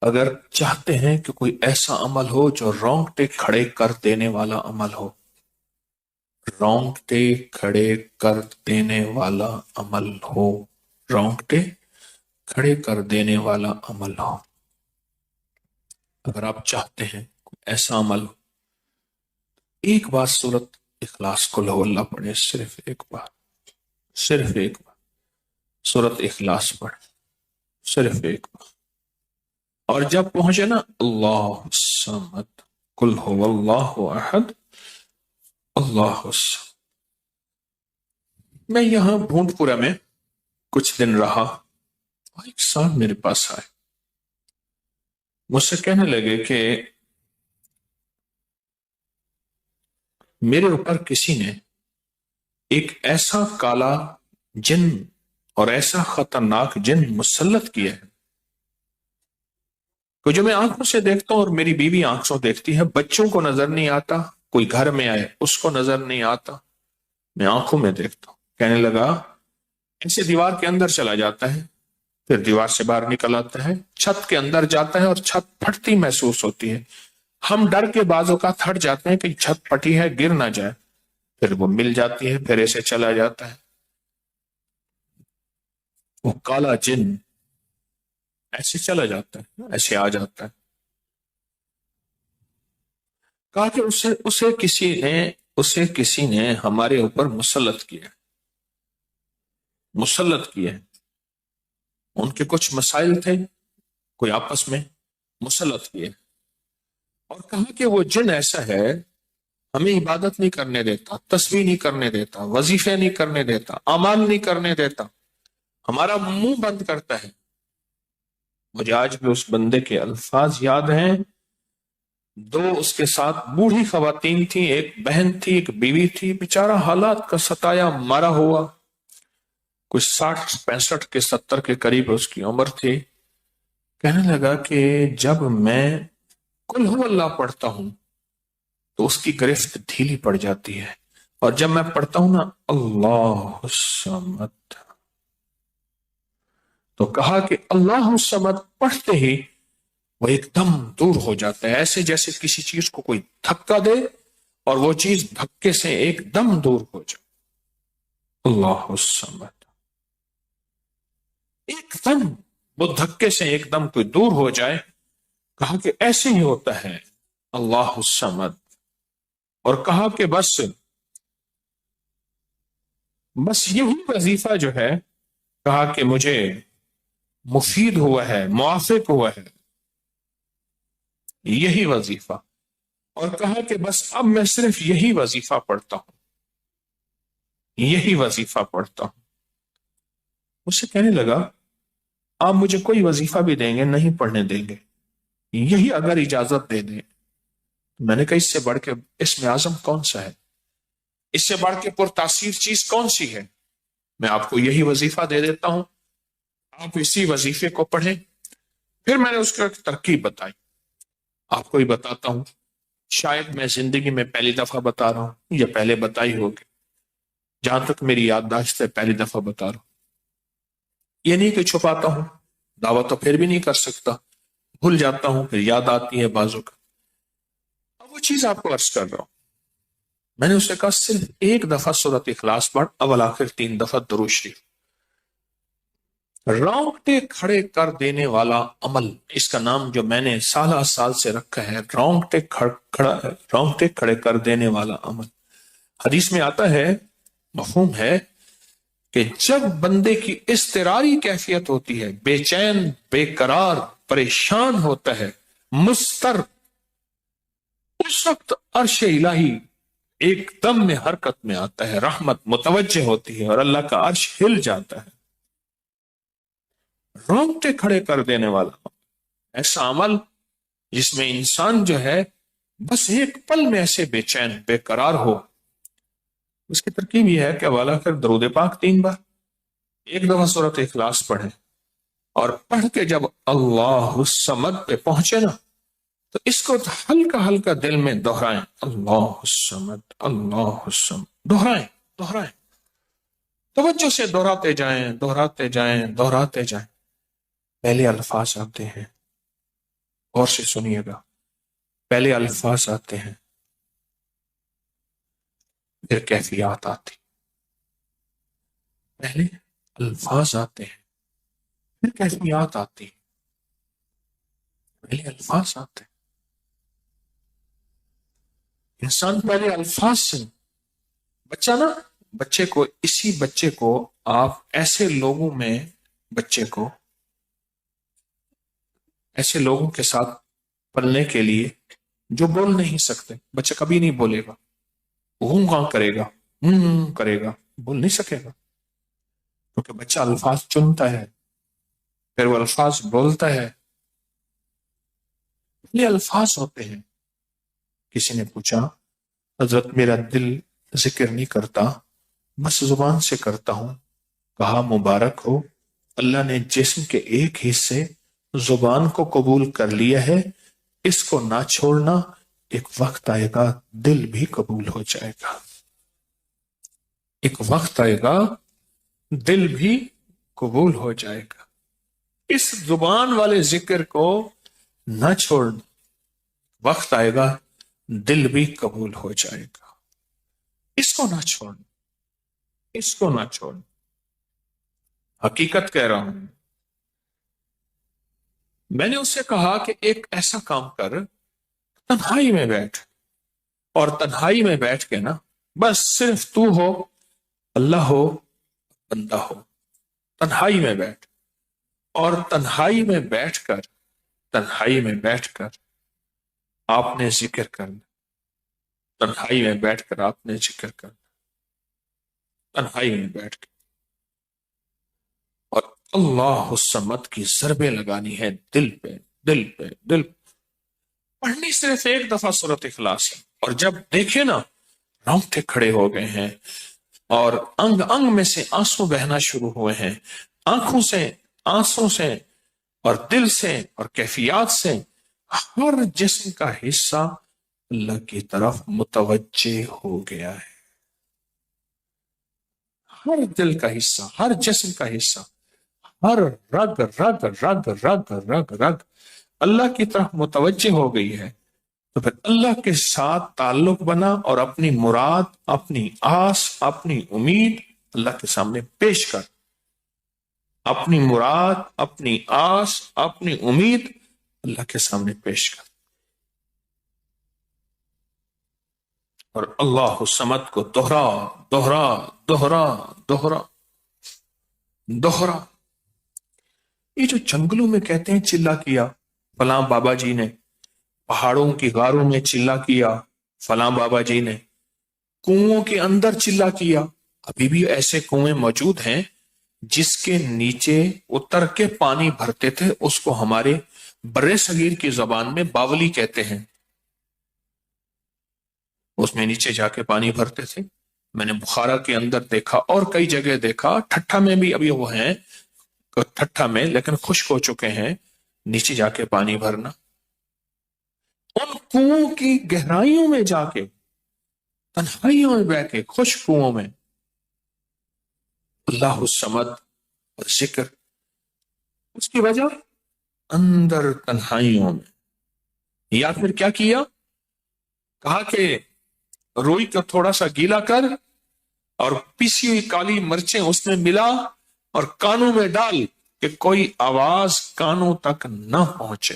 اگر چاہتے ہیں کہ کوئی ایسا عمل ہو جو رونگٹے کھڑے کر دینے والا عمل ہو، رونگٹے کھڑے کر دینے والا عمل ہو، رونگٹے کھڑے کر دینے والا عمل ہو، اگر آپ چاہتے ہیں کوئی ایسا عمل ہو، ایک بار سورت اخلاص قل هو اللہ پڑھے، صرف ایک بار، صرف ایک بار سورت اخلاص پڑھے، صرف ایک بار، اور جب پہنچے نا اللہ الصمد قل هو اللہ احد اللہ الصمد۔ میں یہاں بھونڈ پورا میں کچھ دن رہا، ایک صاحب میرے پاس آئے، مجھ سے کہنے لگے کہ میرے اوپر کسی نے ایک ایسا کالا جن اور ایسا خطرناک جن مسلط کیا ہے کہ جو میں آنکھوں سے دیکھتا ہوں اور میری بیوی آنکھوں دیکھتی ہے، بچوں کو نظر نہیں آتا، کوئی گھر میں آئے اس کو نظر نہیں آتا، میں آنکھوں میں دیکھتا ہوں۔ کہنے لگا ایسے دیوار کے اندر چلا جاتا ہے، پھر دیوار سے باہر نکل آتا ہے، چھت کے اندر جاتا ہے اور چھت پھٹتی محسوس ہوتی ہے، ہم ڈر کے بعض اوقات ہٹ جاتے ہیں کہ چھت پھٹی ہے گر نہ جائے، پھر وہ مل جاتی ہے، پھر ایسے چلا جاتا ہے۔ وہ کالا جن ایسے چلا جاتا ہے، ایسے آ جاتا ہے۔ کہا کہ اسے کسی نے ہمارے اوپر مسلط کیا، مسلط کیا ہے، ان کے کچھ مسائل تھے، کوئی آپس میں مسلط کیے، اور کہا کہ وہ جن ایسا ہے ہمیں عبادت نہیں کرنے دیتا، تسبیح نہیں کرنے دیتا، وظیفے نہیں کرنے دیتا، اعمال نہیں کرنے دیتا، ہمارا منہ بند کرتا ہے۔ مجھے آج بھی اس بندے کے الفاظ یاد ہیں، دو اس کے ساتھ بوڑھی خواتین تھی، ایک بہن تھی، ایک بیوی تھی، بیچارہ حالات کا ستایا مارا ہوا، کچھ 60 65 کے 70 کے قریب اس کی عمر تھی۔ کہنے لگا کہ جب میں قل ہو اللہ پڑھتا ہوں تو اس کی گرفت ڈھیلی پڑ جاتی ہے، اور جب میں پڑھتا ہوں نا اللہ الصمد، تو کہا کہ اللہ الصمد پڑھتے ہی وہ ایک دم دور ہو جاتا ہے، ایسے جیسے کسی چیز کو کوئی دھکا دے اور وہ چیز دھکے سے ایک دم دور ہو جائے۔ اللہ الصمد ایک دم وہ دھکے سے ایک دم کوئی دور ہو جائے، کہا کہ ایسے ہی ہوتا ہے اللہ الصمد، اور کہا کہ بس یہی وظیفہ جو ہے، کہا کہ مجھے مفید ہوا ہے، موافق ہوا ہے یہی وظیفہ، اور کہا کہ بس اب میں صرف یہی وظیفہ پڑھتا ہوں، یہی وظیفہ پڑھتا ہوں۔ مجھ سے کہنے لگا آپ مجھے کوئی وظیفہ بھی دیں گے نہیں پڑھنے دیں گے، یہی اگر اجازت دے دیں۔ میں نے کہا اس سے بڑھ کے اسم اعظم کون سا ہے، اس سے بڑھ کے پرتاثیر چیز کون سی ہے؟ میں آپ کو یہی وظیفہ دے دیتا ہوں، آپ اسی وظیفے کو پڑھیں۔ پھر میں نے اس کو ایک ترکیب بتائی، آپ کو ہی بتاتا ہوں، شاید میں زندگی میں پہلی دفعہ بتا رہا ہوں یا پہلے بتائی ہوگی، جہاں تک میری یادداشت ہے پہلی دفعہ بتا رہا ہوں۔ یہ نہیں کہ چھپاتا ہوں، دعویٰ تو پھر بھی نہیں کر سکتا، بھول جاتا ہوں، پھر یاد آتی ہے بازو کا۔ اب وہ چیز آپ کو عرض کر رہا ہوں، میں نے اسے کہا صرف ایک دفعہ سورۃ اخلاص پڑھ، اول آخر 3 دفعہ درود شریف۔ رونگٹے کھڑے کر دینے والا عمل، اس کا نام جو میں نے سال سے رکھا ہے، رونگٹے کھڑے کر دینے والا عمل۔ حدیث میں آتا ہے، مفہوم ہے کہ جب بندے کی اضطراری کیفیت ہوتی ہے، بے چین، بے قرار، پریشان ہوتا ہے، مضطر، اس وقت عرش الہی ایک دم میں حرکت میں آتا ہے، رحمت متوجہ ہوتی ہے اور اللہ کا عرش ہل جاتا ہے۔ رونگٹے کھڑے کر دینے والا ایسا عمل جس میں انسان جو ہے بس ایک پل میں ایسے بے چین، بے قرار ہو۔ اس کی ترکیب یہ ہے کہ والا پھر درود پاک 3 بار، ایک دفعہ سورۃ اخلاص پڑھیں، اور پڑھ کے جب اللہ الصمد پہ پہنچے نا تو اس کو ہلکا ہلکا دل میں دہرائیں، اللہ الصمد، اللہ الصمد، دہرائیں، توجہ سے دہراتے جائیں، دہراتے جائیں، دہراتے جائیں۔ پہلے الفاظ آتے ہیں اور سے سنیے گا، پہلے الفاظ آتے ہیں، پھر کیفیات آتی، پہلے الفاظ آتے ہیں پھر کیفیات آتی، پہلے الفاظ آتے ہیں، انسان پہلے الفاظ سے، بچہ نا، بچے کو آپ ایسے لوگوں میں، بچے کو ایسے لوگوں کے ساتھ پلنے کے لیے جو بول نہیں سکتے، بچہ کبھی نہیں بولے گا، ہوں کہاں کرے گا، کرے گا، بول نہیں سکے گا، کیونکہ بچہ الفاظ چنتا ہے، پھر وہ الفاظ بولتا ہے، یہ الفاظ ہوتے ہیں۔ کسی نے پوچھا، حضرت میرا دل ذکر نہیں کرتا، بس زبان سے کرتا ہوں۔ کہا مبارک ہو، اللہ نے جسم کے ایک حصے زبان کو قبول کر لیا ہے، اس کو نہ چھوڑنا، ایک وقت آئے گا دل بھی قبول ہو جائے گا، ایک وقت آئے گا دل بھی قبول ہو جائے گا، اس زبان والے ذکر کو نہ چھوڑنا، وقت آئے گا دل بھی قبول ہو جائے گا، اس کو نہ چھوڑنا، اس کو نہ چھوڑنا، حقیقت کہہ رہا ہوں۔ میں نے اس سے کہا کہ ایک ایسا کام کر، تنہائی میں بیٹھ، اور تنہائی میں بیٹھ کے نا، بس صرف تو ہو، اللہ ہو، بندہ ہو، تنہائی میں بیٹھ، اور تنہائی میں بیٹھ کر، تنہائی میں بیٹھ کر آپ نے ذکر کرنا، تنہائی میں بیٹھ کر آپ نے ذکر کرنا، تنہائی میں بیٹھ کے، اور اللہ الصمد کی ضربیں لگانی ہے دل پہ، دل پہ، دل پہ، پڑھنی صرف ایک دفعہ سورۃ اخلاص ہے، اور جب دیکھے نا رونگٹے کھڑے ہو گئے ہیں، اور انگ انگ میں سے آنسو بہنا شروع ہوئے ہیں، آنکھوں سے، آنسوں سے، اور دل سے، اور کیفیات سے، ہر جسم کا حصہ اللہ کی طرف متوجہ ہو گیا ہے، ہر دل کا حصہ، ہر جسم کا حصہ، ہر رگ رگ رگ رگ رگ رگ اللہ کی طرف متوجہ ہو گئی ہے، تو پھر اللہ کے ساتھ تعلق بنا، اور اپنی مراد، اپنی آس، اپنی امید اللہ کے سامنے پیش کر، اپنی مراد، اپنی آس، اپنی امید اللہ کے سامنے پیش کر، اور اللہ الصمد کو دوہرا دوہرا دوہرا دوہرا دوہرا۔ یہ جو جنگلوں میں کہتے ہیں چلا کیا فلاں بابا جی نے، پہاڑوں کی غاروں میں چلا کیا فلاں بابا جی نے، کنووں کے اندر چلا کیا، ابھی بھی ایسے کنویں موجود ہیں جس کے نیچے اتر کے پانی بھرتے تھے، اس کو ہمارے برے صغیر کی زبان میں باولی کہتے ہیں، اس میں نیچے جا کے پانی بھرتے تھے۔ میں نے بخارا کے اندر دیکھا، اور کئی جگہ دیکھا، ٹھٹھا میں بھی ابھی وہ ہیں، ٹھٹھا میں لیکن خشک ہو چکے ہیں، نیچے جا کے پانی بھرنا، ان کنووں کی گہرائیوں میں جا کے، تنہائیوں میں بیٹھ کے، خشک کنووں میں اللہ الصمد اور ذکر، اس کی وجہ اندر تنہائیوں میں، یا پھر کیا کیا، کہا کہ روئی کو تھوڑا سا گیلا کر، اور پیسی ہوئی کالی مرچیں اس میں ملا، اور کانوں میں ڈال کہ کوئی آواز کانوں تک نہ پہنچے۔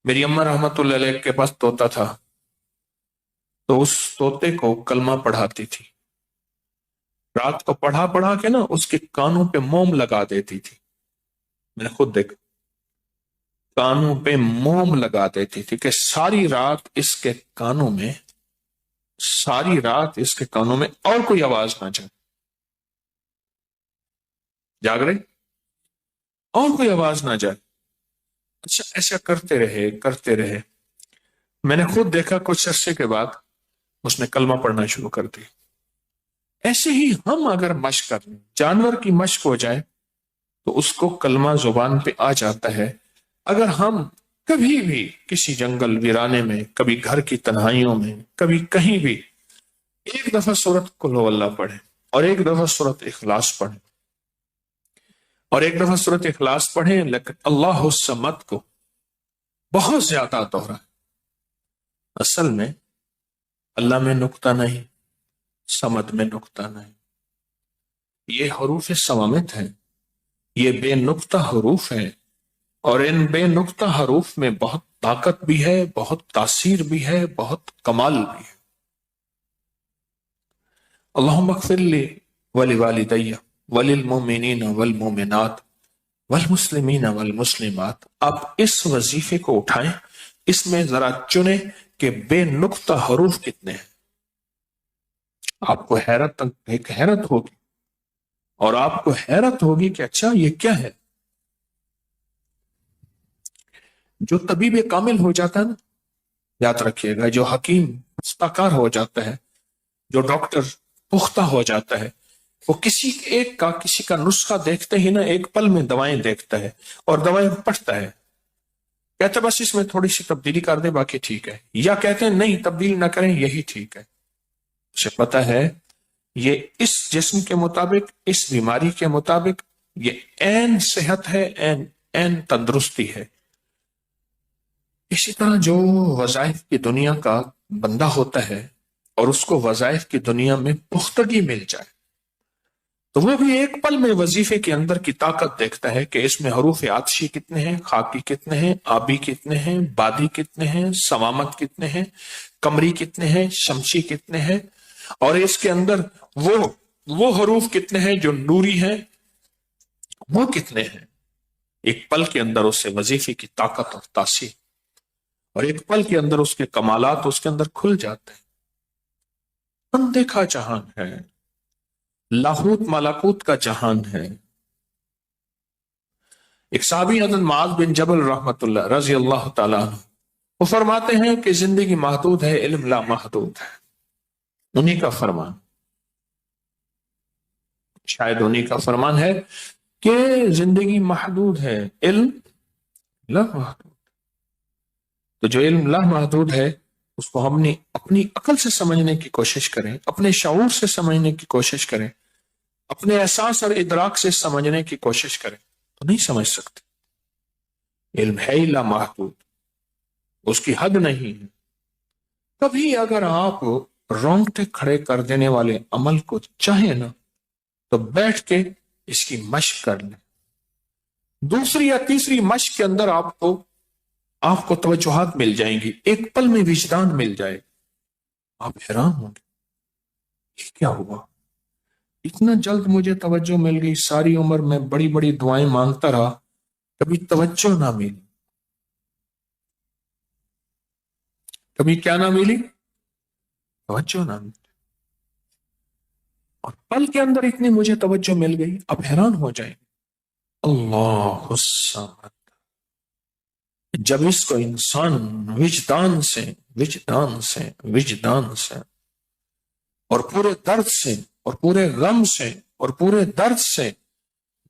میری اماں رحمت اللہ علیہ کے پاس طوطا تھا، تو اس طوطے کو کلمہ پڑھاتی تھی، رات کو پڑھا پڑھا کے نا اس کے کانوں پہ موم لگا دیتی تھی، میں نے خود دیکھا، کانوں پہ موم لگا دیتی تھی کہ ساری رات اس کے کانوں میں، ساری رات اس کے کانوں میں اور کوئی آواز نہ جائے، جاگ رہے، اور کوئی آواز نہ جائے۔ اچھا، ایسا کرتے رہے کرتے رہے، میں نے خود دیکھا کچھ عرصے کے بعد اس نے کلمہ پڑھنا شروع کر دی۔ ایسے ہی ہم اگر مشق کر لیں، جانور کی مشق ہو جائے تو اس کو کلمہ زبان پہ آ جاتا ہے۔ اگر ہم کبھی بھی کسی جنگل ویرانے میں، کبھی گھر کی تنہائیوں میں، کبھی کہیں بھی ایک دفعہ سورۃ قل ہو اللہ پڑھیں، اور ایک دفعہ سورۃ اخلاص پڑھیں، اور ایک دفعہ سورۃ اخلاص پڑھیں، لیکن اللہ الصمد کو بہت زیادہ دوہرا۔ اصل میں اللہ میں نقطہ نہیں، صمد میں نقطہ نہیں، یہ حروف صوامت ہیں، یہ بے نقطہ حروف ہیں، اور ان بے نقطہ حروف میں بہت طاقت بھی ہے، بہت تاثیر بھی ہے، بہت کمال بھی ہے۔ اللہم اغفر لی ولوالدی وللمؤمنین والمؤمنات والمسلمین والمسلمات۔ آپ اس وظیفے کو اٹھائیں، اس میں ذرا چنیں کہ بے نقطہ حروف کتنے ہیں۔ آپ کو ایک حیرت ہوگی، اور آپ کو حیرت ہوگی کہ اچھا یہ کیا ہے۔ جو طبیب کامل ہو جاتا ہے نا، یاد رکھیے گا، جو حکیم پختہ ہو جاتا ہے، جو ڈاکٹر پختہ ہو جاتا ہے، وہ کسی کا نسخہ دیکھتے ہی نا ایک پل میں دوائیں دیکھتا ہے اور دوائیں پڑھتا ہے، کہتے بس اس میں تھوڑی سی تبدیلی کر دیں باقی ٹھیک ہے، یا کہتے ہیں نہیں تبدیل نہ کریں یہی ٹھیک ہے۔ اسے پتہ ہے یہ اس جسم کے مطابق، اس بیماری کے مطابق یہ عین صحت ہے، عین تندرستی ہے۔ اسی طرح جو وظائف کی دنیا کا بندہ ہوتا ہے اور اس کو وظائف کی دنیا میں پختگی مل جائے تو وہ بھی ایک پل میں وظیفے کے اندر کی طاقت دیکھتا ہے کہ اس میں حروف عطشی کتنے ہیں، خاکی کتنے ہیں، آبی کتنے ہیں، بادی کتنے ہیں، سوامت کتنے ہیں، قمری کتنے ہیں، شمسی کتنے ہیں، اور اس کے اندر وہ حروف کتنے ہیں جو نوری ہیں، وہ کتنے ہیں۔ ایک پل کے اندر اس سے وظیفے کی طاقت اور تاثیر، اور ایک پل کے اندر اس کے کمالات اس کے اندر کھل جاتے ہیں۔ اندیکھا جہان ہے، لاہوت مالاکوت کا جہان ہے۔ ایک صحابی حضرت معاذ بن جبل رحمت اللہ رضی اللہ تعالیٰ عنہ، وہ فرماتے ہیں کہ زندگی محدود ہے، علم لا محدود ہے۔ انہی کا فرمان، شاید انہی کا فرمان ہے کہ زندگی محدود ہے، علم لا محدود۔ تو جو علم لا محدود ہے اس کو ہم نے اپنی عقل سے سمجھنے کی کوشش کریں، اپنے شعور سے سمجھنے کی کوشش کریں، اپنے احساس اور ادراک سے سمجھنے کی کوشش کریں تو نہیں سمجھ سکتے۔ علم ہے ہی لا محدود، اس کی حد نہیں ہے۔ کبھی اگر آپ رونگٹے کھڑے کر دینے والے عمل کو چاہیں نا تو بیٹھ کے اس کی مشق کر لیں۔ دوسری یا تیسری مشق کے اندر آپ کو توجہات مل جائیں گی، ایک پل میں وجدان مل جائے، آپ حیران ہوں گے یہ کیا ہوا، اتنا جلد مجھے توجہ مل گئی، ساری عمر میں بڑی بڑی دعائیں مانگتا رہا، کبھی توجہ نہ ملی، کبھی کیا نہ ملی، توجہ نہ ملی، اور پل کے اندر اتنی مجھے توجہ مل گئی، اب حیران ہو جائیں گے۔ اللہ الصمد، جب اس کو انسان وجدان سے اور پورے درد سے اور پورے غم سے اور پورے درد سے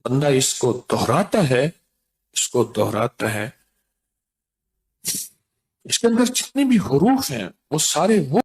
بندہ اس کو دہراتا ہے، اس کے اندر جتنے بھی حروف ہیں وہ سارے وہ